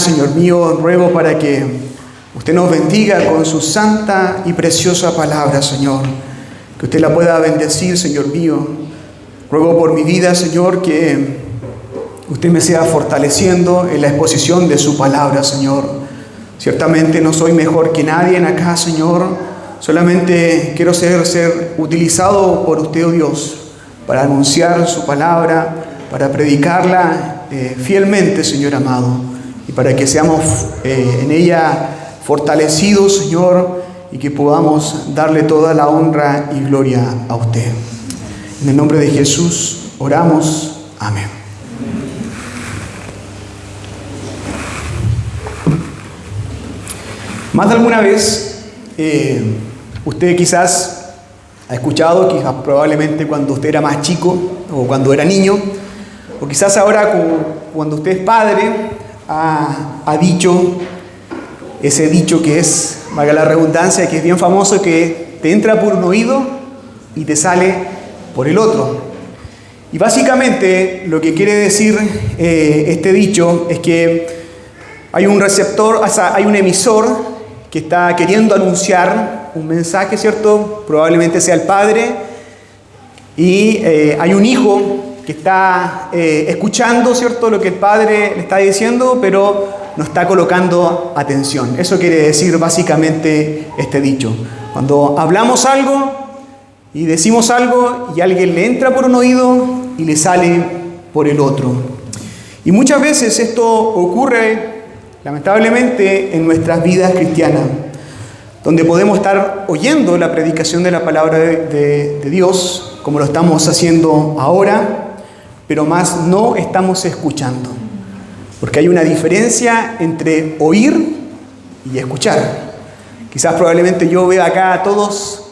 Señor mío, ruego para que usted nos bendiga con su santa y preciosa palabra, Señor. Que usted la pueda bendecir, Señor mío. Ruego por mi vida, Señor, que usted me sea fortaleciendo en la exposición de su palabra, Señor. Ciertamente no soy mejor que nadie en acá, Señor. Solamente quiero ser utilizado por usted, oh Dios, para anunciar su palabra, para predicarla fielmente, Señor amado. Y para que seamos en ella fortalecidos, Señor, y que podamos darle toda la honra y gloria a usted. En el nombre de Jesús oramos. Amén. Más de alguna vez, usted quizás ha escuchado, quizás probablemente cuando usted era más chico o cuando era niño, o quizás ahora cuando usted es padre, ha dicho ese dicho que es, valga la redundancia, que es bien famoso, que te entra por un oído y te sale por el otro. Y básicamente lo que quiere decir este dicho es que hay un receptor, o sea, hay un emisor que está queriendo anunciar un mensaje, ¿cierto? Probablemente sea el padre, y hay un hijo que está escuchando, ¿cierto?, lo que el padre le está diciendo, pero no está colocando atención. Eso quiere decir básicamente este dicho. Cuando hablamos algo y decimos algo y alguien le entra por un oído y le sale por el otro. Y muchas veces esto ocurre, lamentablemente, en nuestras vidas cristianas, donde podemos estar oyendo la predicación de la palabra de Dios, como lo estamos haciendo ahora, pero más no estamos escuchando. Porque hay una diferencia entre oír y escuchar. Quizás probablemente yo veo acá a todos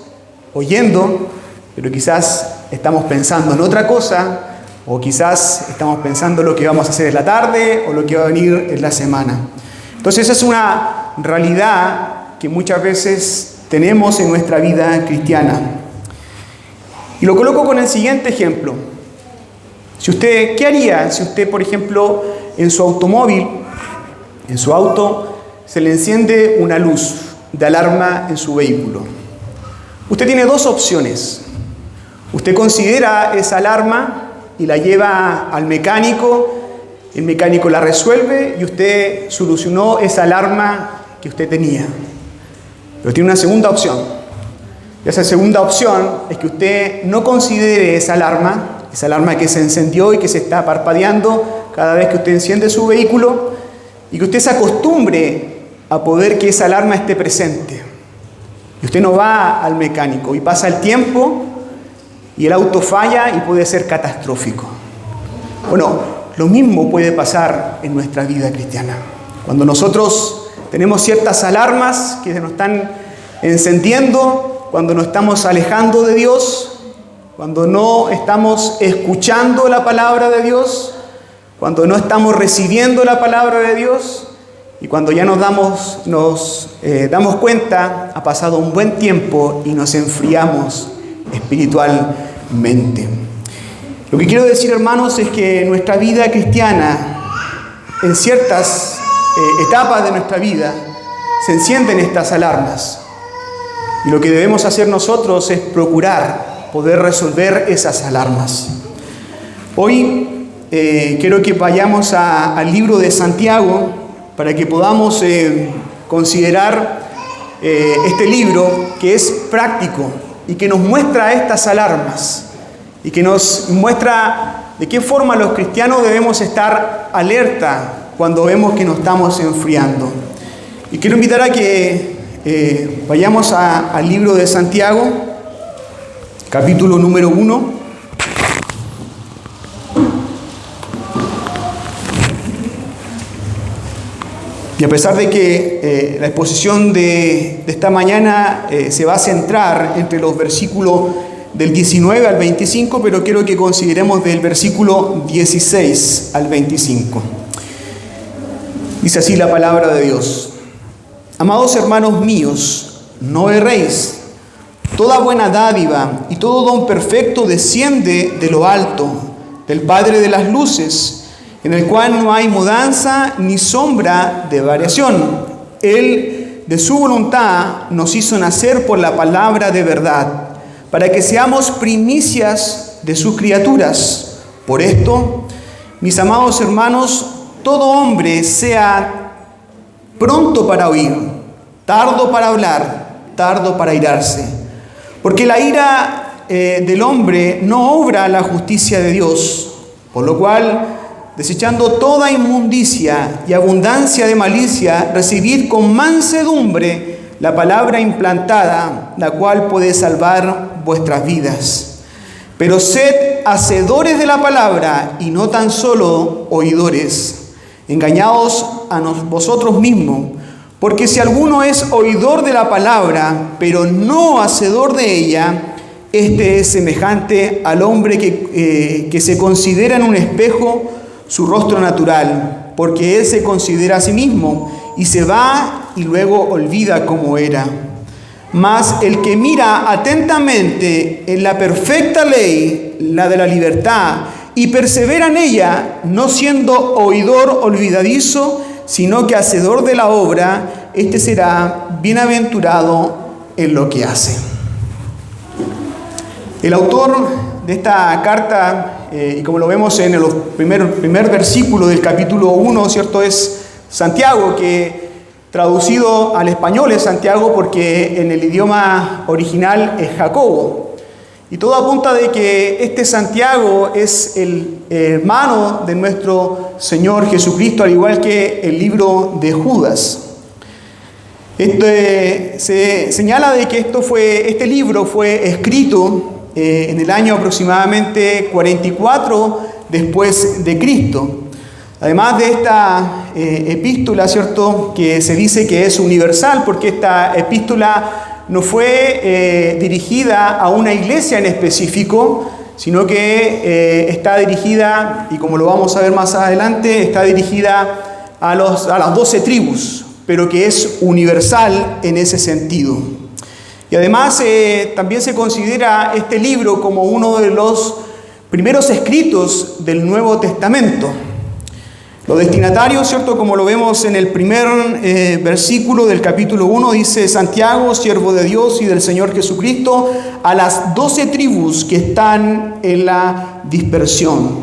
oyendo, pero quizás estamos pensando en otra cosa, o quizás estamos pensando en lo que vamos a hacer en la tarde o lo que va a venir en la semana. Entonces esa es una realidad que muchas veces tenemos en nuestra vida cristiana. Y lo coloco con el siguiente ejemplo. ¿Qué haría si usted, por ejemplo, en su automóvil, en su auto, se le enciende una luz de alarma en su vehículo? Usted tiene dos opciones. Usted considera esa alarma y la lleva al mecánico, el mecánico la resuelve y usted solucionó esa alarma que usted tenía. Pero tiene una segunda opción. Y esa segunda opción es que usted no considere esa alarma que se encendió y que se está parpadeando cada vez que usted enciende su vehículo, y que usted se acostumbre a poder que esa alarma esté presente. Y usted no va al mecánico y pasa el tiempo y el auto falla y puede ser catastrófico. Bueno, lo mismo puede pasar en nuestra vida cristiana. Cuando nosotros tenemos ciertas alarmas que se nos están encendiendo, cuando nos estamos alejando de Dios, cuando no estamos escuchando la palabra de Dios, cuando no estamos recibiendo la palabra de Dios, y cuando ya nos damos cuenta, ha pasado un buen tiempo y nos enfriamos espiritualmente. Lo que quiero decir, hermanos, es que en nuestra vida cristiana, en ciertas etapas de nuestra vida, se encienden estas alarmas. Y lo que debemos hacer nosotros es procurar poder resolver esas alarmas. Hoy quiero que vayamos al libro de Santiago para que podamos considerar este libro que es práctico y que nos muestra estas alarmas y que nos muestra de qué forma los cristianos debemos estar alerta cuando vemos que nos estamos enfriando. Y quiero invitar a que vayamos al libro de Santiago, capítulo número 1. Y a pesar de que la exposición de esta mañana se va a centrar entre los versículos del 19 al 25, pero quiero que consideremos del versículo 16 al 25. Dice así la palabra de Dios: Amados hermanos míos, no erréis. Toda buena dádiva y todo don perfecto desciende de lo alto, del Padre de las luces, en el cual no hay mudanza ni sombra de variación. Él, de su voluntad, nos hizo nacer por la palabra de verdad, para que seamos primicias de sus criaturas. Por esto, mis amados hermanos, todo hombre sea pronto para oír, tardo para hablar, tardo para airarse, porque la ira del hombre no obra la justicia de Dios, por lo cual, desechando toda inmundicia y abundancia de malicia, recibid con mansedumbre la palabra implantada, la cual puede salvar vuestras vidas. Pero sed hacedores de la palabra y no tan solo oidores, engañados a vosotros mismos, porque si alguno es oidor de la palabra, pero no hacedor de ella, este es semejante al hombre que se considera en un espejo su rostro natural, porque él se considera a sí mismo y se va y luego olvida cómo era. Mas el que mira atentamente en la perfecta ley, la de la libertad, y persevera en ella, no siendo oidor olvidadizo, sino que hacedor de la obra, este será bienaventurado en lo que hace. El autor de esta carta, y como lo vemos en el primer versículo del capítulo 1, ¿cierto?, es Santiago, que traducido al español es Santiago porque en el idioma original es Jacobo. Y todo apunta de que este Santiago es el hermano de nuestro Señor Jesucristo, al igual que el libro de Judas. Se señala de que este libro fue escrito en el año aproximadamente 44 después de Cristo. Además de esta epístola, ¿cierto?, que se dice que es universal, porque esta epístola no fue dirigida a una iglesia en específico, sino que está dirigida, y como lo vamos a ver más adelante, está dirigida a las 12 tribus, pero que es universal en ese sentido. Y además también se considera este libro como uno de los primeros escritos del Nuevo Testamento. Los destinatarios, ¿cierto?, como lo vemos en el primer versículo del capítulo 1, dice: Santiago, siervo de Dios y del Señor Jesucristo, a las 12 tribus que están en la dispersión.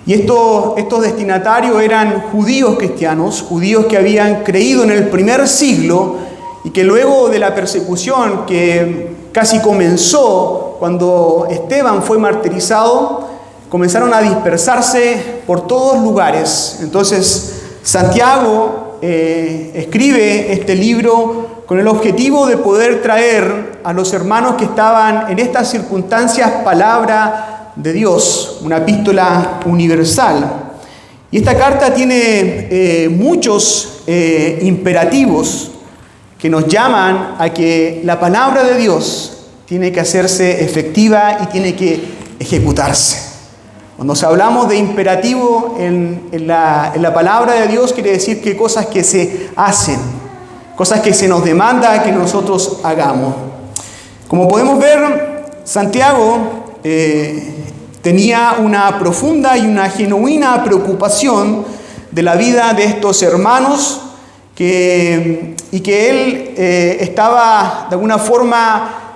Y estos destinatarios eran judíos cristianos, judíos que habían creído en el primer siglo y que luego de la persecución que casi comenzó cuando Esteban fue martirizado, comenzaron a dispersarse por todos lugares. Entonces, Santiago escribe este libro con el objetivo de poder traer a los hermanos que estaban en estas circunstancias palabra de Dios, una epístola universal. Y esta carta tiene muchos imperativos que nos llaman a que la palabra de Dios tiene que hacerse efectiva y tiene que ejecutarse. Cuando hablamos de imperativo en la palabra de Dios, quiere decir que cosas que se hacen, cosas que se nos demanda que nosotros hagamos. Como podemos ver, Santiago tenía una profunda y una genuina preocupación de la vida de estos hermanos y que él estaba de alguna forma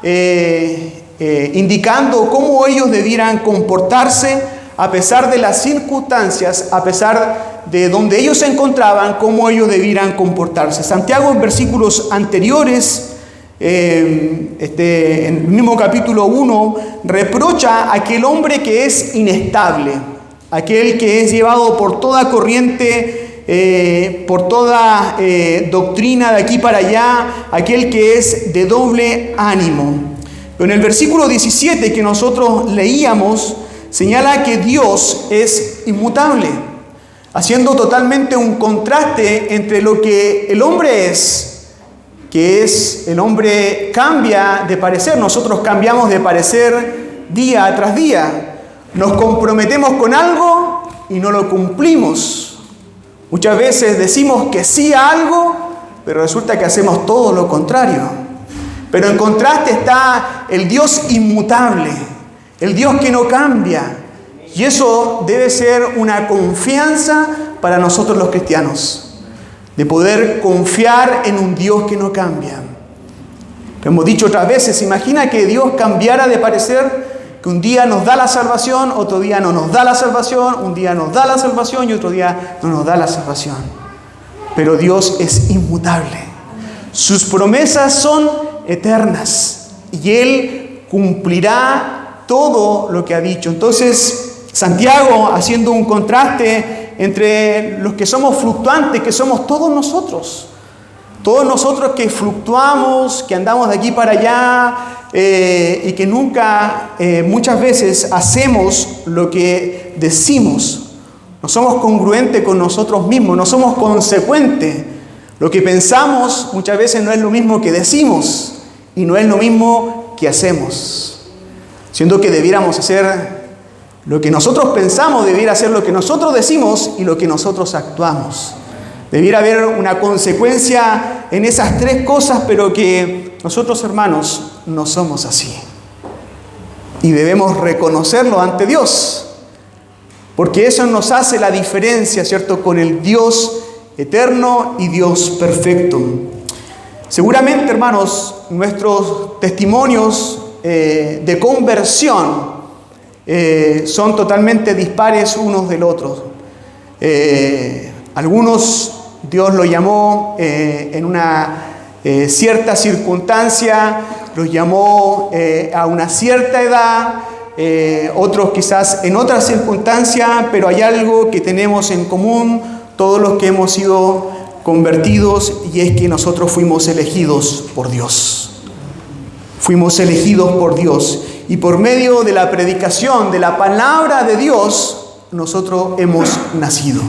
indicando cómo ellos debieran comportarse a pesar de las circunstancias, a pesar de donde ellos se encontraban, cómo ellos debieran comportarse. Santiago, en versículos anteriores, en el mismo capítulo 1, reprocha a aquel hombre que es inestable, aquel que es llevado por toda corriente, por toda doctrina de aquí para allá, aquel que es de doble ánimo. Pero en el versículo 17 que nosotros leíamos, señala que Dios es inmutable, haciendo totalmente un contraste entre lo que el hombre es, que es el hombre cambia de parecer. Nosotros cambiamos de parecer día tras día. Nos comprometemos con algo y no lo cumplimos. Muchas veces decimos que sí a algo, pero resulta que hacemos todo lo contrario. Pero en contraste está el Dios inmutable, el Dios que no cambia, Y eso debe ser una confianza para nosotros los cristianos, de poder confiar en un Dios que no cambia. Lo hemos dicho otras veces, imagina que Dios cambiara de parecer, que un día nos da la salvación, otro día no nos da la salvación, un día nos da la salvación y otro día no nos da la salvación. Pero Dios es inmutable. Sus promesas son eternas y Él cumplirá todo lo que ha dicho. Entonces, Santiago, haciendo un contraste entre los que somos fluctuantes, que somos todos nosotros que fluctuamos, que andamos de aquí para allá y que nunca, muchas veces, hacemos lo que decimos. No somos congruentes con nosotros mismos, no somos consecuentes. Lo que pensamos muchas veces no es lo mismo que decimos y no es lo mismo que hacemos. Siendo que debiéramos hacer lo que nosotros pensamos, debiera ser lo que nosotros decimos y lo que nosotros actuamos. Debiera haber una consecuencia en esas tres cosas, pero que nosotros, hermanos, no somos así. Y debemos reconocerlo ante Dios, porque eso nos hace la diferencia, ¿cierto?, con el Dios eterno y Dios perfecto. Seguramente, hermanos, nuestros testimonios de conversión son totalmente dispares unos del otro. Algunos Dios los llamó en una cierta circunstancia, los llamó a una cierta edad, otros quizás en otra circunstancia, pero hay algo que tenemos en común todos los que hemos sido convertidos, y es que nosotros fuimos elegidos por Dios. Fuimos elegidos por Dios, y por medio de la predicación de la palabra de Dios, nosotros hemos nacido.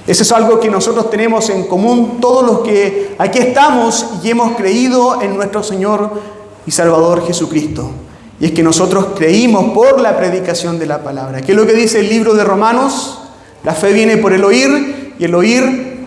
Eso es algo que nosotros tenemos en común todos los que aquí estamos y hemos creído en nuestro Señor y Salvador Jesucristo. Y es que nosotros creímos por la predicación de la palabra. ¿Qué es lo que dice el libro de Romanos? La fe viene por el oír y el oír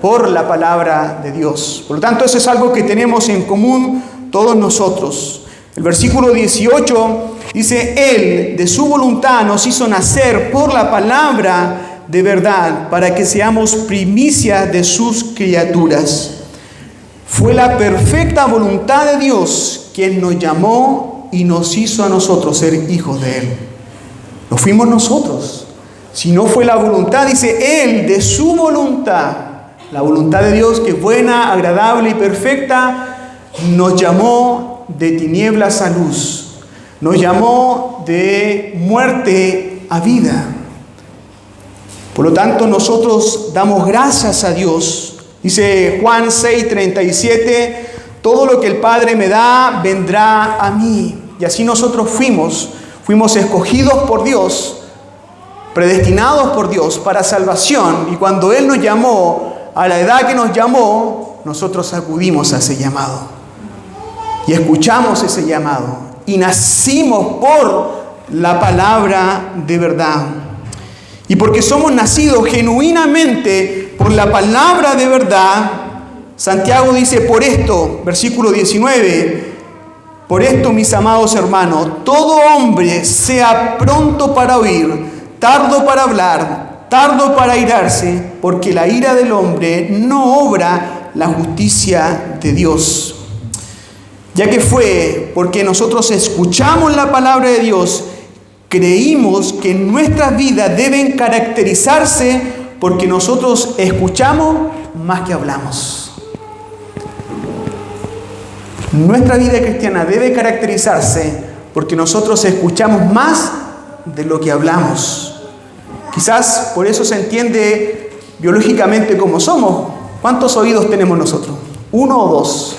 por la palabra de Dios. Por lo tanto, eso es algo que tenemos en común todos nosotros. El versículo 18 dice: Él de su voluntad nos hizo nacer por la palabra de verdad, para que seamos primicias de sus criaturas. Fue la perfecta voluntad de Dios quien nos llamó y nos hizo a nosotros ser hijos de Él. No fuimos nosotros, sino fue la voluntad, dice Él, de su voluntad. La voluntad de Dios, que es buena, agradable y perfecta, nos llamó de tinieblas a luz. Nos llamó de muerte a vida. Por lo tanto, nosotros damos gracias a Dios. Dice Juan 6:37, todo lo que el Padre me da, vendrá a mí. Y así nosotros fuimos escogidos por Dios, predestinados por Dios para salvación. Y cuando Él nos llamó, a la edad que nos llamó, nosotros acudimos a ese llamado. Y escuchamos ese llamado. Y nacimos por la palabra de verdad. Y porque somos nacidos genuinamente por la palabra de verdad, Santiago dice: por esto, versículo 19, por esto, mis amados hermanos, todo hombre sea pronto para oír, tardo para hablar, tardo para airarse, porque la ira del hombre no obra la justicia de Dios. Ya que fue porque nosotros escuchamos la palabra de Dios, creímos que nuestras vidas deben caracterizarse porque nosotros escuchamos más que hablamos. Nuestra vida cristiana debe caracterizarse porque nosotros escuchamos más de lo que hablamos. Quizás por eso se entiende biológicamente como somos. ¿Cuántos oídos tenemos nosotros? ¿Uno o dos?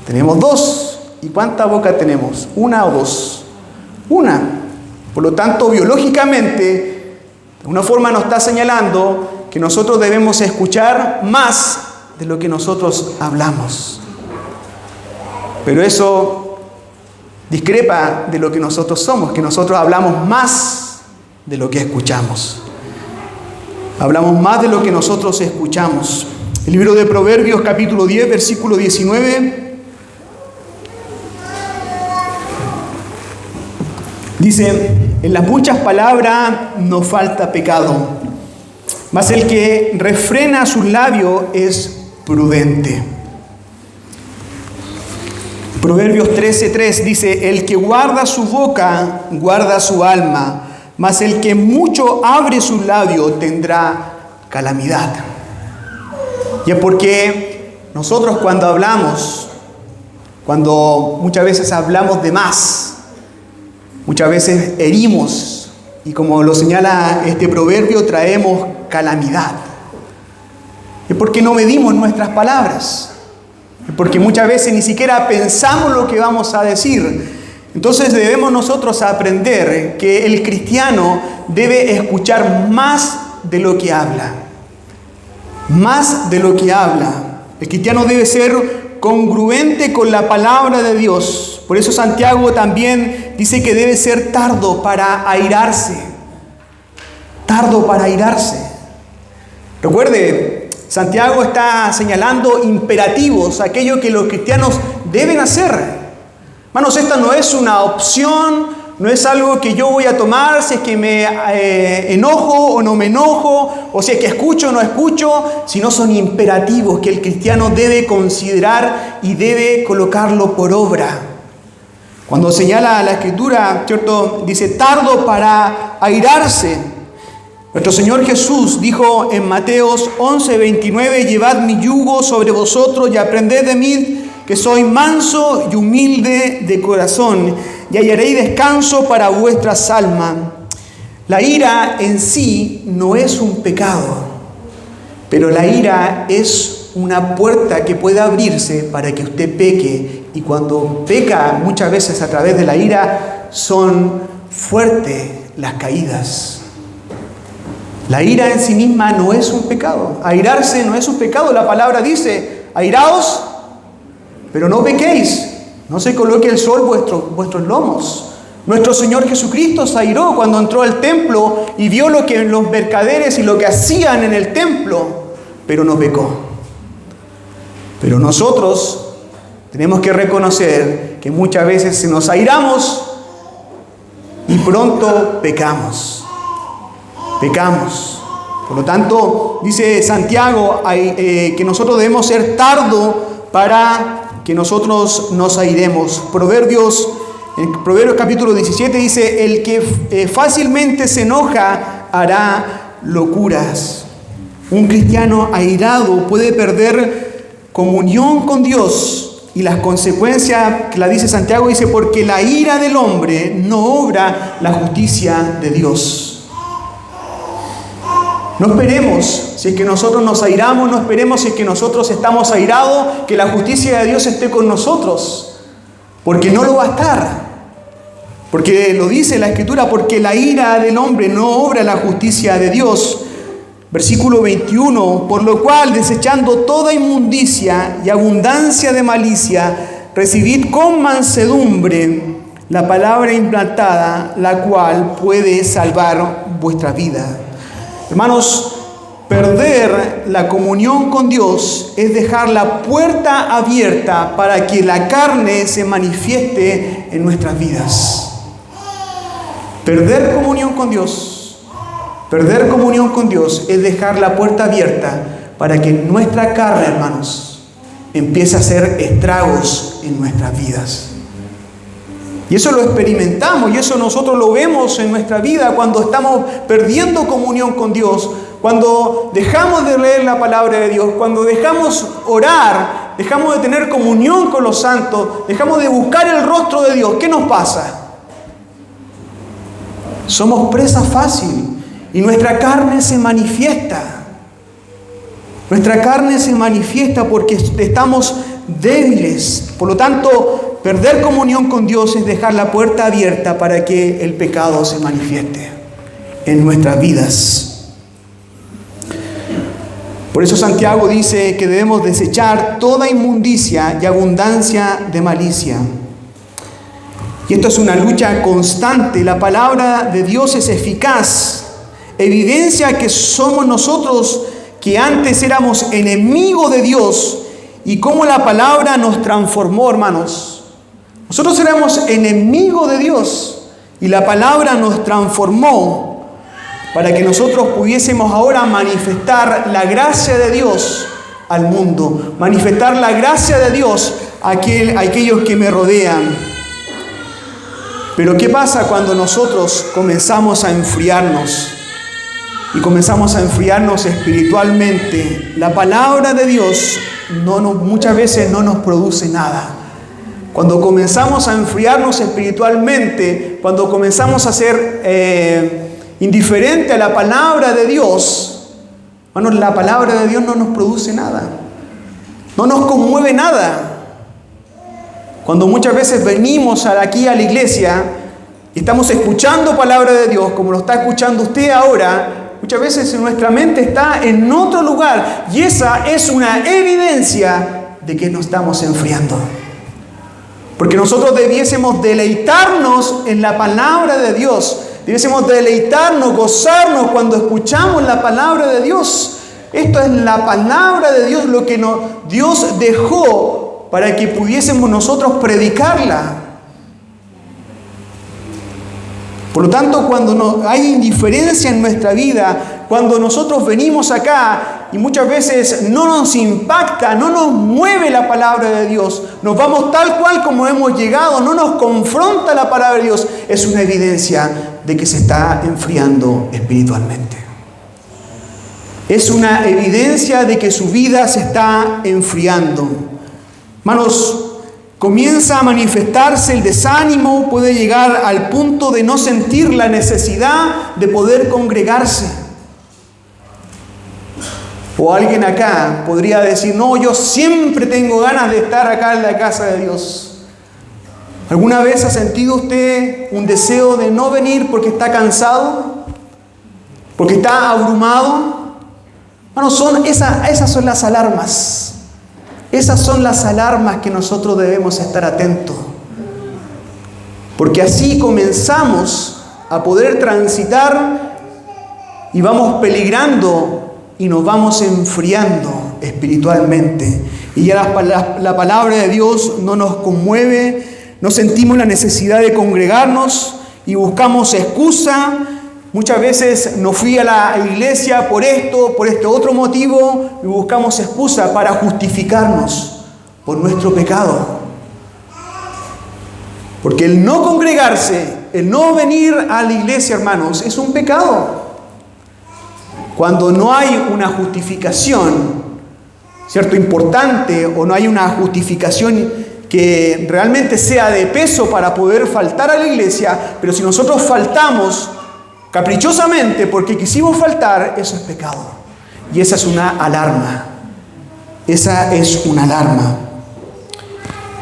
Tenemos dos. ¿Y cuánta boca tenemos? ¿Una o dos? Una. Por lo tanto, biológicamente, de una forma nos está señalando que nosotros debemos escuchar más de lo que nosotros hablamos. Pero eso discrepa de lo que nosotros somos, que nosotros hablamos más de lo que escuchamos. Hablamos más de lo que nosotros escuchamos. El libro de Proverbios, capítulo 10, versículo 19, dice: en las muchas palabras no falta pecado, mas el que refrena sus labios es prudente. Proverbios 13:3 dice: el que guarda su boca, guarda su alma, mas el que mucho abre sus labios tendrá calamidad. Y es porque nosotros cuando hablamos, cuando muchas veces hablamos de más, muchas veces herimos, y como lo señala este proverbio, traemos calamidad. Es porque no medimos nuestras palabras. Es porque muchas veces ni siquiera pensamos lo que vamos a decir. Entonces debemos nosotros aprender que el cristiano debe escuchar más de lo que habla. Más de lo que habla. El cristiano debe ser congruente con la palabra de Dios. Por eso Santiago también dice que debe ser tardo para airarse. Tardo para airarse. Recuerde, Santiago está señalando imperativos, aquello que los cristianos deben hacer. Hermanos, esta no es una opción, no es algo que yo voy a tomar si es que me enojo o no me enojo, o si es que escucho o no escucho, sino son imperativos que el cristiano debe considerar y debe colocarlo por obra. Cuando señala la Escritura, ¿cierto? Dice, tardo para airarse. Nuestro Señor Jesús dijo en Mateos 11:29, llevad mi yugo sobre vosotros y aprended de mí, que soy manso y humilde de corazón, y hallaréis descanso para vuestras almas. La ira en sí no es un pecado, pero la ira es una puerta que puede abrirse para que usted peque, y cuando peca muchas veces a través de la ira son fuertes las caídas. La ira en sí misma no es un pecado. Airarse no es un pecado. La palabra dice, airaos, pero no pequéis. No se coloque el sol vuestros lomos. Nuestro Señor Jesucristo se airó cuando entró al templo y vio lo que los mercaderes y lo que hacían en el templo, pero no pecó. Pero nosotros tenemos que reconocer que muchas veces se nos airamos y pronto pecamos. Pecamos. Por lo tanto, dice Santiago que nosotros debemos ser tardo para que nosotros nos airemos. Proverbios capítulo 17 dice, el que fácilmente se enoja hará locuras. Un cristiano airado puede perder comunión con Dios, y las consecuencias que la dice Santiago, dice, porque la ira del hombre no obra la justicia de Dios. No esperemos, si es que nosotros nos airamos, no esperemos si es que nosotros estamos airados, que la justicia de Dios esté con nosotros, porque no lo va a estar. Porque lo dice la Escritura, porque la ira del hombre no obra la justicia de Dios. Versículo 21, por lo cual, desechando toda inmundicia y abundancia de malicia, recibid con mansedumbre la palabra implantada, la cual puede salvar vuestra vida. Hermanos, perder la comunión con Dios es dejar la puerta abierta para que la carne se manifieste en nuestras vidas. Perder comunión con Dios es dejar la puerta abierta para que nuestra carne, hermanos, empiece a hacer estragos en nuestras vidas. Y eso lo experimentamos, y eso nosotros lo vemos en nuestra vida cuando estamos perdiendo comunión con Dios, cuando dejamos de leer la palabra de Dios, cuando dejamos orar, dejamos de tener comunión con los santos, dejamos de buscar el rostro de Dios. ¿Qué nos pasa? Somos presa fácil y nuestra carne se manifiesta. Nuestra carne se manifiesta porque estamos débiles. Por lo tanto, perder comunión con Dios es dejar la puerta abierta para que el pecado se manifieste en nuestras vidas. Por eso Santiago dice que debemos desechar toda inmundicia y abundancia de malicia. Y esto es una lucha constante. La palabra de Dios es eficaz. Evidencia que somos nosotros que antes éramos enemigos de Dios y cómo la palabra nos transformó, hermanos. Nosotros éramos enemigos de Dios Y la palabra nos transformó para que nosotros pudiésemos ahora manifestar la gracia de Dios al mundo, manifestar la gracia de Dios a aquellos que me rodean. Pero ¿qué pasa cuando nosotros comenzamos a enfriarnos? Y comenzamos a enfriarnos espiritualmente. La palabra de Dios muchas veces no nos produce nada. Cuando comenzamos a enfriarnos espiritualmente, cuando comenzamos a ser indiferente a la palabra de Dios, hermanos, la palabra de Dios no nos produce nada. No nos conmueve nada. Cuando muchas veces venimos aquí a la iglesia y estamos escuchando palabra de Dios, como lo está escuchando usted ahora, muchas veces nuestra mente está en otro lugar y esa es una evidencia de que nos estamos enfriando. Porque nosotros debiésemos deleitarnos en la palabra de Dios, debiésemos deleitarnos, gozarnos cuando escuchamos la palabra de Dios. Esto es la palabra de Dios, lo que Dios dejó para que pudiésemos nosotros predicarla. Por lo tanto, cuando hay indiferencia en nuestra vida, cuando nosotros venimos acá y muchas veces no nos impacta, no nos mueve la palabra de Dios, nos vamos tal cual como hemos llegado, no nos confronta la palabra de Dios, es una evidencia de que se está enfriando espiritualmente. Es una evidencia de que su vida se está enfriando. Hermanos, comienza a manifestarse el desánimo, puede llegar al punto de no sentir la necesidad de poder congregarse. O alguien acá podría decir, no, yo siempre tengo ganas de estar acá en la casa de Dios. ¿Alguna vez ha sentido usted un deseo de no venir porque está cansado? ¿Porque está abrumado? Bueno, esas son las alarmas. Esas son las alarmas que nosotros debemos estar atentos. Porque así comenzamos a poder transitar y vamos peligrando y nos vamos enfriando espiritualmente. Y ya la palabra de Dios no nos conmueve, no sentimos la necesidad de congregarnos y buscamos excusa. Muchas veces no fui a la iglesia por este otro motivo y buscamos excusa para justificarnos por nuestro pecado. Porque el no congregarse, el no venir a la iglesia, hermanos, es un pecado. Cuando no hay una justificación, ¿cierto?, importante, o no hay una justificación que realmente sea de peso para poder faltar a la iglesia, pero si nosotros faltamos caprichosamente porque quisimos faltar, eso es pecado. Y esa es una alarma. Esa es una alarma.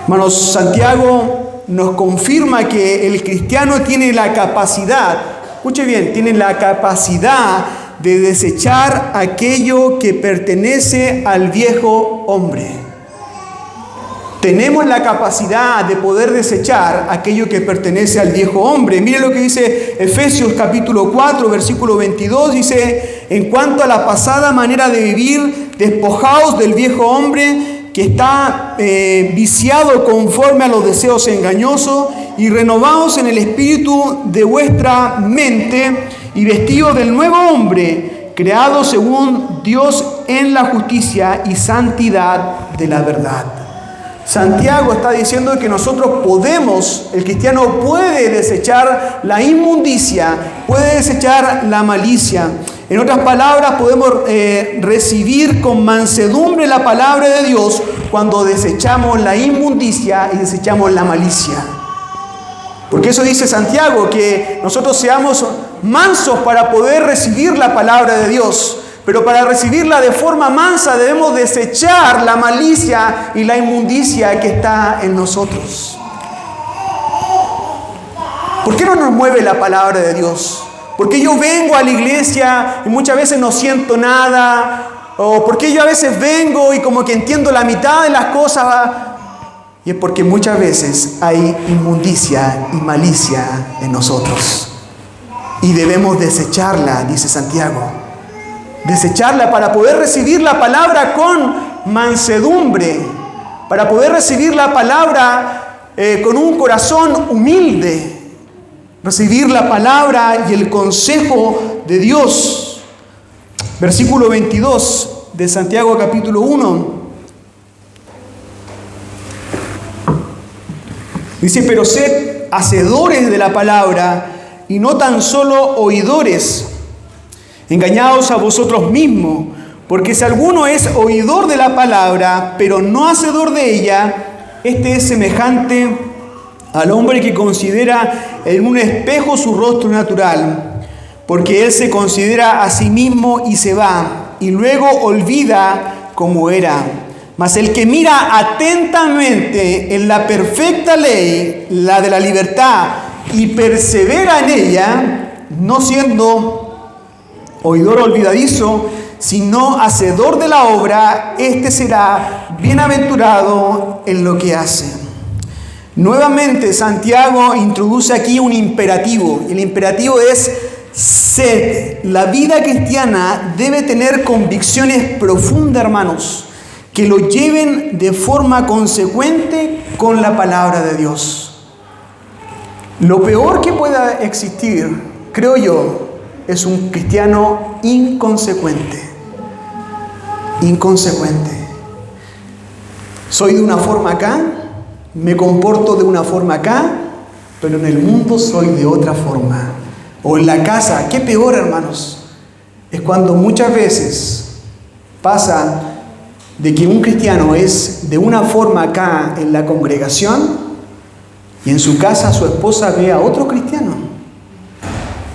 Hermanos, Santiago nos confirma que el cristiano tiene la capacidad, escuche bien, tiene la capacidad de desechar aquello que pertenece al viejo hombre. Tenemos la capacidad de poder desechar aquello que pertenece al viejo hombre. Mire lo que dice Efesios capítulo 4, versículo 22. Dice, en cuanto a la pasada manera de vivir, despojaos del viejo hombre que está viciado conforme a los deseos engañosos y renovaos en el espíritu de vuestra mente y vestidos del nuevo hombre, creado según Dios en la justicia y santidad de la verdad. Santiago está diciendo que nosotros podemos, el cristiano puede desechar la inmundicia, puede desechar la malicia. En otras palabras, podemos recibir con mansedumbre la palabra de Dios cuando desechamos la inmundicia y desechamos la malicia. Porque eso dice Santiago, que nosotros seamos mansos para poder recibir la palabra de Dios. Pero para recibirla de forma mansa debemos desechar la malicia y la inmundicia que está en nosotros. ¿Por qué no nos mueve la palabra de Dios? Porque yo vengo a la iglesia y muchas veces no siento nada. O porque yo a veces vengo y como que entiendo la mitad de las cosas. Y es porque muchas veces hay inmundicia y malicia en nosotros. Y debemos desecharla, dice Santiago. Desecharla para poder recibir la palabra con mansedumbre, para poder recibir la palabra con un corazón humilde. recibir la palabra y el consejo de Dios. Versículo 22 de Santiago capítulo 1. Dice, pero sed hacedores de la palabra y no tan solo oidores, engañados a vosotros mismos, porque si alguno es oidor de la palabra, pero no hacedor de ella, este es semejante al hombre que considera en un espejo su rostro natural, porque él se considera a sí mismo y se va, y luego olvida cómo era. Mas el que mira atentamente en la perfecta ley, la de la libertad, y persevera en ella, no siendo oidor olvidadizo, sino hacedor de la obra, este será bienaventurado en lo que hace. Nuevamente Santiago introduce aquí un imperativo. El imperativo es sed. La vida cristiana debe tener convicciones profundas, hermanos, que lo lleven de forma consecuente con la palabra de Dios. Lo peor que pueda existir, creo yo, es un cristiano inconsecuente. Inconsecuente. Soy de una forma acá, me comporto de una forma acá, pero en el mundo soy de otra forma. O en la casa, qué peor, hermanos, es cuando muchas veces pasa de que un cristiano es de una forma acá en la congregación y en su casa su esposa ve a otro cristiano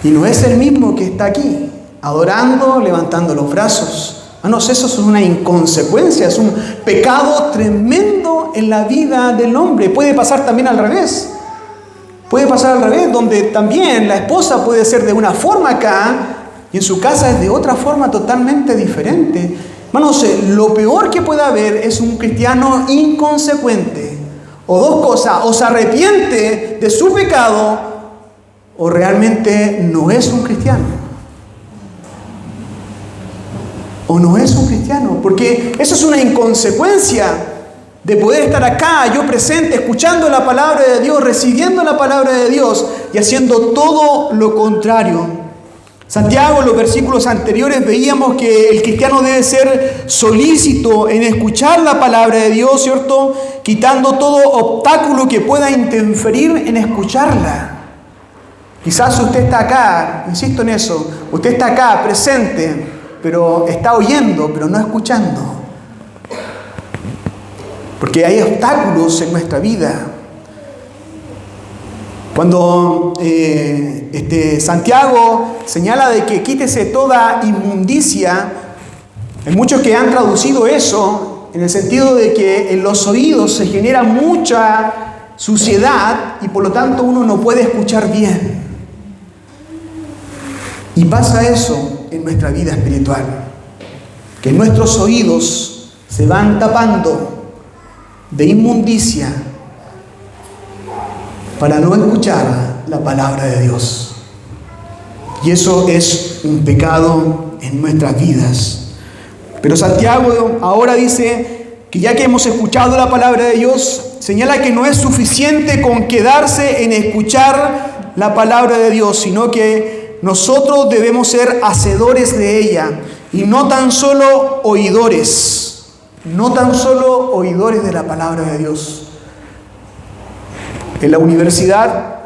y no es el mismo que está aquí, adorando, levantando los brazos. Hermanos, eso es una inconsecuencia, es un pecado tremendo en la vida del hombre. Puede pasar también al revés. Puede pasar al revés, donde también la esposa puede ser de una forma acá y en su casa es de otra forma totalmente diferente. Hermanos, lo peor que puede haber es un cristiano inconsecuente. O dos cosas, o se arrepiente de su pecado o realmente no es un cristiano. O no es un cristiano, porque eso es una inconsecuencia de poder estar acá, yo presente, escuchando la palabra de Dios, recibiendo la palabra de Dios y haciendo todo lo contrario. Santiago, en los versículos anteriores veíamos que el cristiano debe ser solícito en escuchar la palabra de Dios, ¿cierto? Quitando todo obstáculo que pueda interferir en escucharla. Quizás usted está acá, insisto en eso, usted está acá presente, pero está oyendo, pero no escuchando. Porque hay obstáculos en nuestra vida. Cuando Santiago señala de que quítese toda inmundicia, hay muchos que han traducido eso en el sentido de que en los oídos se genera mucha suciedad y por lo tanto uno no puede escuchar bien. Y pasa eso en nuestra vida espiritual, que nuestros oídos se van tapando de inmundicia para no escuchar la palabra de Dios. Y eso es un pecado en nuestras vidas. Pero Santiago ahora dice que ya que hemos escuchado la palabra de Dios, señala que no es suficiente con quedarse en escuchar la palabra de Dios, sino que nosotros debemos ser hacedores de ella y no tan solo oidores, no tan solo oidores de la palabra de Dios. En la universidad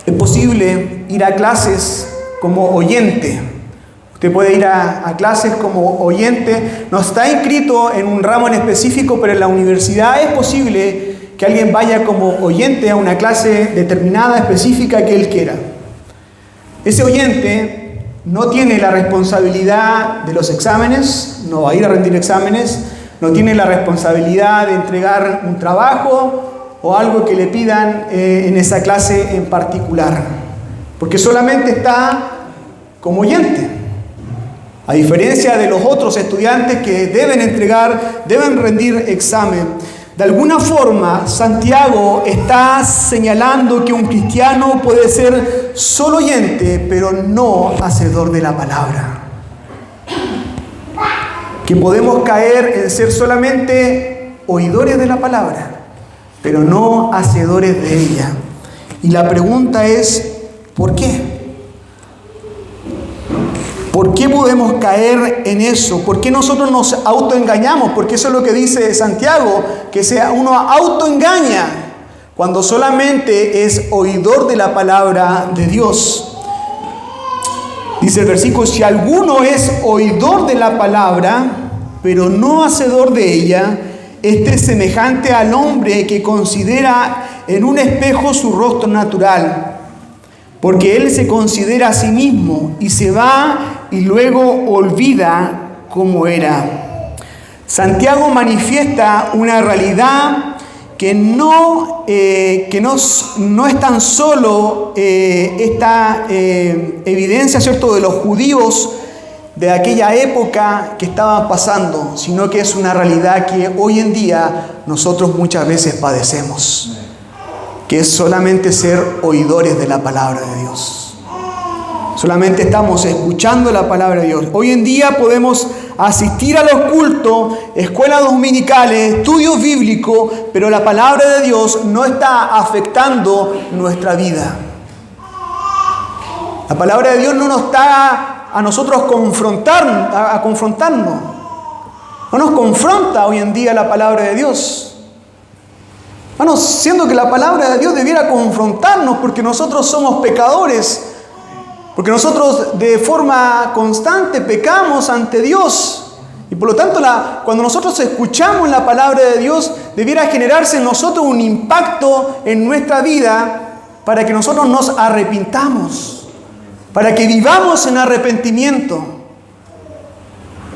es posible ir a clases como oyente. Usted puede ir a clases como oyente. No está inscrito en un ramo en específico, pero en la universidad es posible que alguien vaya como oyente a una clase determinada, específica que él quiera. Ese oyente no tiene la responsabilidad de los exámenes, no va a ir a rendir exámenes, no tiene la responsabilidad de entregar un trabajo o algo que le pidan en esa clase en particular, porque solamente está como oyente. A diferencia de los otros estudiantes que deben rendir examen. De alguna forma, Santiago está señalando que un cristiano puede ser solo oyente, pero no hacedor de la palabra. Que podemos caer en ser solamente oidores de la palabra, pero no hacedores de ella. Y la pregunta es, ¿Por qué? ¿Por qué podemos caer en eso? ¿Por qué nosotros nos autoengañamos? Porque eso es lo que dice Santiago, que uno autoengaña cuando solamente es oidor de la palabra de Dios. Dice el versículo: si alguno es oidor de la palabra, pero no hacedor de ella, este es semejante al hombre que considera en un espejo su rostro natural. Porque él se considera a sí mismo y se va y luego olvida cómo era. Santiago manifiesta una realidad que no es tan solo esta evidencia, ¿cierto?, de los judíos de aquella época que estaban pasando, sino que es una realidad que hoy en día nosotros muchas veces padecemos, que es solamente ser oidores de la palabra de Dios. Solamente estamos escuchando la palabra de Dios. Hoy en día podemos asistir a los cultos, escuelas dominicales, estudios bíblicos, pero la palabra de Dios no está afectando nuestra vida. La palabra de Dios no nos está a nosotros confrontarnos. No nos confronta hoy en día la palabra de Dios. Bueno, siendo que la palabra de Dios debiera confrontarnos porque nosotros somos pecadores, porque nosotros de forma constante pecamos ante Dios. Y por lo tanto, cuando nosotros escuchamos la palabra de Dios, debiera generarse en nosotros un impacto en nuestra vida para que nosotros nos arrepintamos, para que vivamos en arrepentimiento.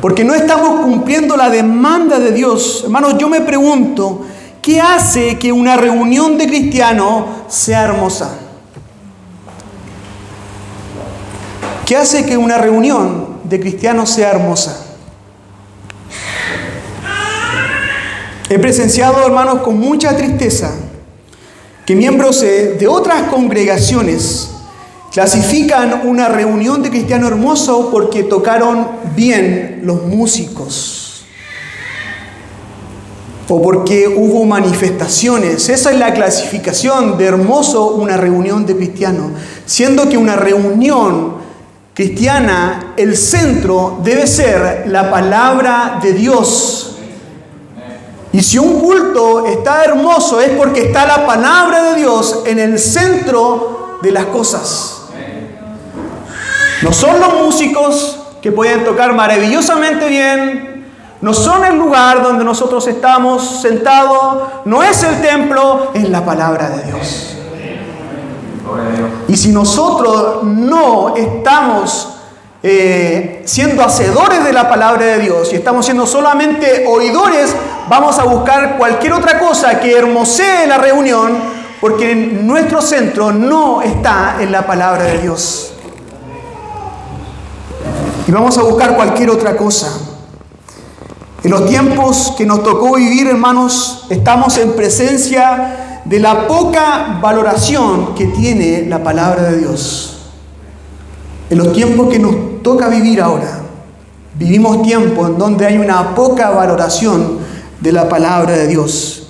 Porque no estamos cumpliendo la demanda de Dios. Hermanos, yo me pregunto, ¿qué hace que una reunión de cristianos sea hermosa? ¿Qué hace que una reunión de cristianos sea hermosa? He presenciado, hermanos, con mucha tristeza que miembros de otras congregaciones clasifican una reunión de cristianos hermoso porque tocaron bien los músicos o porque hubo manifestaciones. Esa es la clasificación de hermoso una reunión de cristianos, siendo que una reunión cristiana, el centro debe ser la palabra de Dios. Y si un culto está hermoso es porque está la palabra de Dios en el centro de las cosas. No son los músicos que pueden tocar maravillosamente bien, no son el lugar donde nosotros estamos sentados, no es el templo, es la palabra de Dios. Y si nosotros no estamos siendo hacedores de la palabra de Dios y estamos siendo solamente oidores, vamos a buscar cualquier otra cosa que hermosee la reunión, porque nuestro centro no está en la palabra de Dios. Y vamos a buscar cualquier otra cosa. En los tiempos que nos tocó vivir, hermanos, estamos en presencia de la poca valoración que tiene la palabra de Dios. En los tiempos que nos toca vivir ahora, vivimos tiempos en donde hay una poca valoración de la palabra de Dios.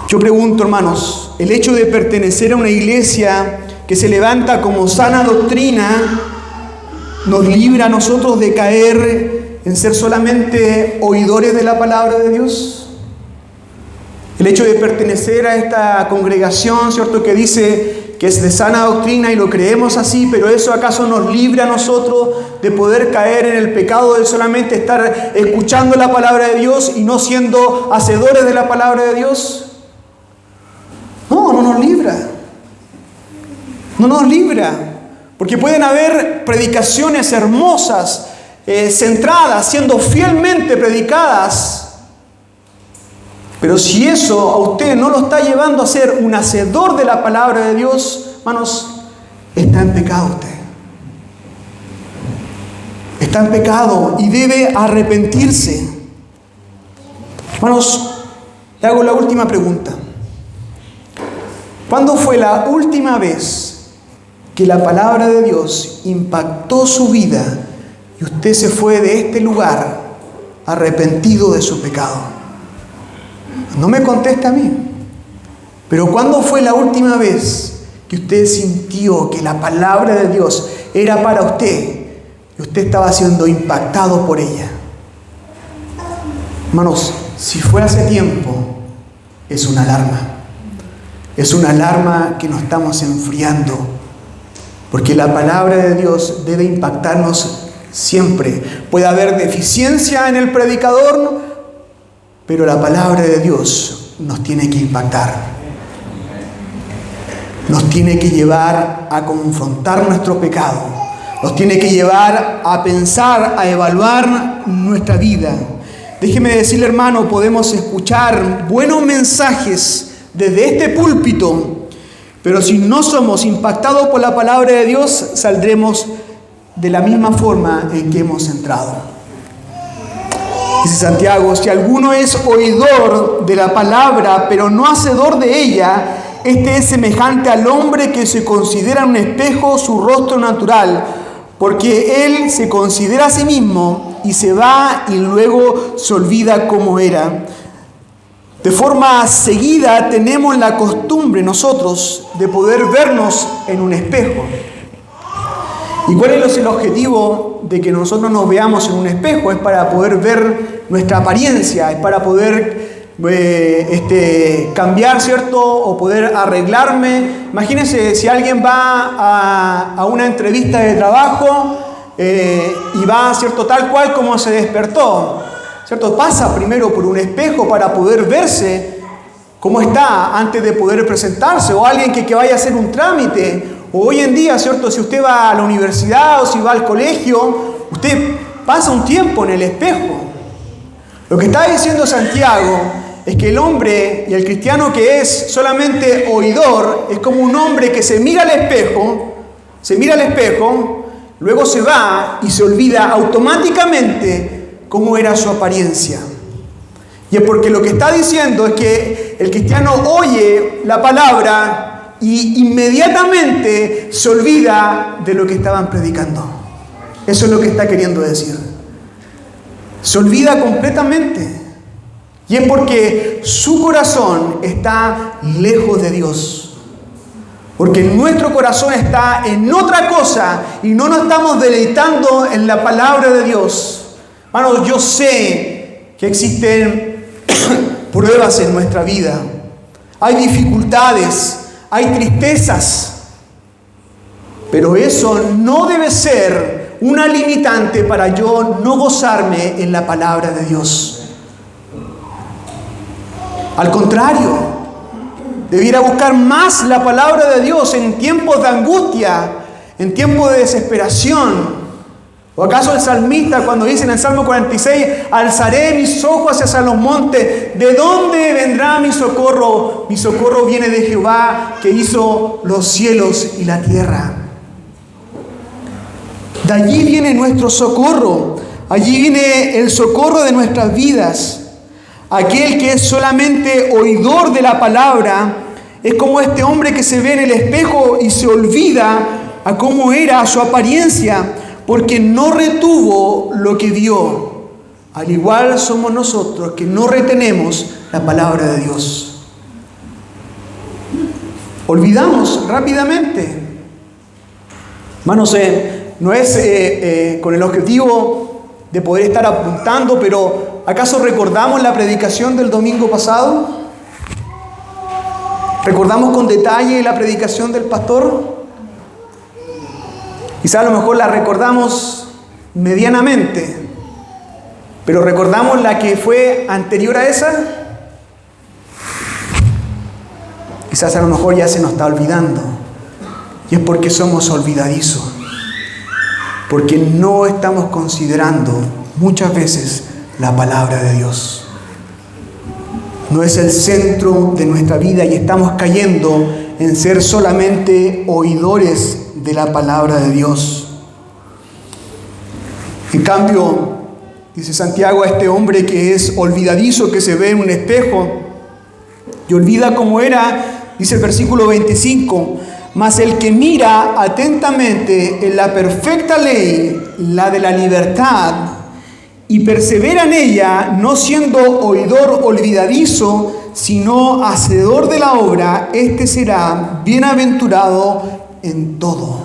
Yo pregunto, hermanos, el hecho de pertenecer a una iglesia que se levanta como sana doctrina, ¿nos libra a nosotros de caer en ser solamente oidores de la palabra de Dios? El hecho de pertenecer a esta congregación, ¿cierto?, que dice que es de sana doctrina y lo creemos así, pero ¿eso acaso nos libra a nosotros de poder caer en el pecado de solamente estar escuchando la palabra de Dios y no siendo hacedores de la palabra de Dios? No, no nos libra. No nos libra. Porque pueden haber predicaciones hermosas, centradas, siendo fielmente predicadas. Pero si eso a usted no lo está llevando a ser un hacedor de la palabra de Dios, hermanos, está en pecado usted. Está en pecado y debe arrepentirse. Hermanos, le hago la última pregunta. ¿Cuándo fue la última vez que la palabra de Dios impactó su vida y usted se fue de este lugar arrepentido de su pecado? No me conteste a mí. Pero ¿cuándo fue la última vez que usted sintió que la palabra de Dios era para usted y usted estaba siendo impactado por ella. Hermanos, si fue hace tiempo, es una alarma. Es una alarma que nos estamos enfriando, porque la palabra de Dios debe impactarnos siempre. Puede haber deficiencia en el predicador, pero la palabra de Dios nos tiene que impactar. Nos tiene que llevar a confrontar nuestro pecado. Nos tiene que llevar a pensar, a evaluar nuestra vida. Déjeme decirle, hermano, podemos escuchar buenos mensajes desde este púlpito, pero si no somos impactados por la palabra de Dios, saldremos de la misma forma en que hemos entrado. Dice Santiago: si alguno es oidor de la palabra, pero no hacedor de ella, este es semejante al hombre que se considera en un espejo su rostro natural, porque él se considera a sí mismo y se va y luego se olvida cómo era. De forma seguida tenemos la costumbre nosotros de poder vernos en un espejo. ¿Y cuál es el objetivo de que nosotros nos veamos en un espejo? Es para poder ver nuestra apariencia, es para poder cambiar, ¿cierto? O poder arreglarme. Imagínense si alguien va a una entrevista de trabajo y va, ¿cierto?, tal cual como se despertó, ¿cierto? Pasa primero por un espejo para poder verse cómo está antes de poder presentarse. O alguien que vaya a hacer un trámite. O hoy en día, ¿cierto?, si usted va a la universidad o si va al colegio, usted pasa un tiempo en el espejo. Lo que está diciendo Santiago es que el hombre y el cristiano que es solamente oidor es como un hombre que se mira al espejo, luego se va y se olvida automáticamente cómo era su apariencia. Y es porque lo que está diciendo es que el cristiano oye la palabra y inmediatamente se olvida de lo que estaban predicando. Eso es lo que está queriendo decir. Se olvida completamente. Y es porque su corazón está lejos de Dios. Porque nuestro corazón está en otra cosa y no nos estamos deleitando en la palabra de Dios. Hermanos, yo sé que existen pruebas en nuestra vida. Hay dificultades, hay tristezas. Pero eso no debe ser una limitante para yo no gozarme en la palabra de Dios. Al contrario, debiera buscar más la palabra de Dios en tiempos de angustia, en tiempos de desesperación. ¿O acaso el salmista, cuando dice en el Salmo 46, alzaré mis ojos hacia los montes, ¿de dónde vendrá mi socorro? Mi socorro viene de Jehová, que hizo los cielos y la tierra. De allí viene nuestro socorro, allí viene el socorro de nuestras vidas. Aquel que es solamente oidor de la palabra es como este hombre que se ve en el espejo y se olvida a cómo era su apariencia, porque no retuvo lo que vio. Al igual somos nosotros que no retenemos la palabra de Dios. Olvidamos rápidamente. Hermanos, no es con el objetivo de poder estar apuntando, pero ¿acaso recordamos la predicación del domingo pasado? ¿Recordamos con detalle la predicación del pastor? Quizá a lo mejor la recordamos medianamente, pero ¿recordamos la que fue anterior a esa? Quizás a lo mejor ya se nos está olvidando. Y es porque somos olvidadizos. Porque no estamos considerando muchas veces la palabra de Dios. No es el centro de nuestra vida y estamos cayendo en ser solamente oidores de la palabra de Dios. En cambio, dice Santiago, a este hombre que es olvidadizo, que se ve en un espejo y olvida cómo era, dice el versículo 25, mas el que mira atentamente en la perfecta ley, la de la libertad, y persevera en ella, no siendo oidor olvidadizo, sino hacedor de la obra, este será bienaventurado en todo.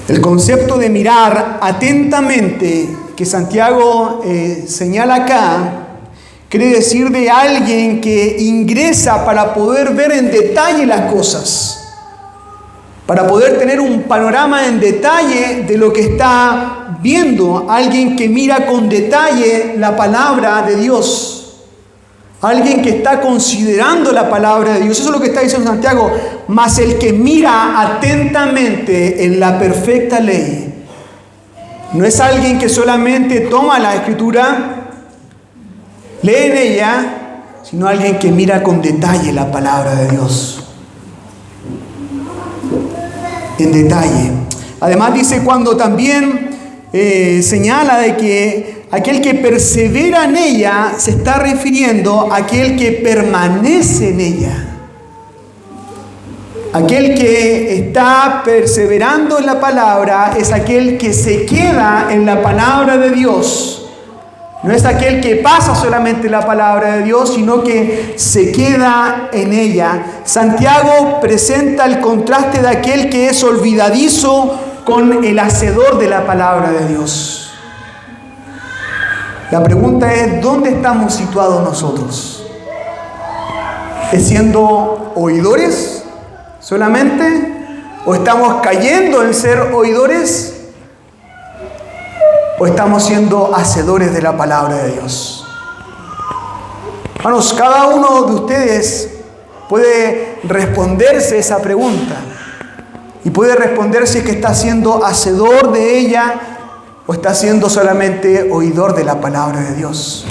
El concepto de mirar atentamente que Santiago señala acá, quiere decir de alguien que ingresa para poder ver en detalle las cosas, para poder tener un panorama en detalle de lo que está viendo. Alguien que mira con detalle la palabra de Dios, alguien que está considerando la palabra de Dios. Eso es lo que está diciendo Santiago. Mas el que mira atentamente en la perfecta ley, no es alguien que solamente toma la Escritura, lee en ella, sino alguien que mira con detalle la palabra de Dios. En detalle. Además dice, cuando también señala de que aquel que persevera en ella, se está refiriendo a aquel que permanece en ella. Aquel que está perseverando en la palabra es aquel que se queda en la palabra de Dios. No es aquel que pasa solamente la palabra de Dios, sino que se queda en ella. Santiago presenta el contraste de aquel que es olvidadizo con el hacedor de la palabra de Dios. La pregunta es, ¿dónde estamos situados nosotros? ¿Es siendo oidores solamente? ¿O estamos cayendo en ser oidores? ¿O estamos siendo hacedores de la palabra de Dios? Hermanos, cada uno de ustedes puede responderse esa pregunta. Y puede responderse que está siendo hacedor de ella o está siendo solamente oidor de la palabra de Dios.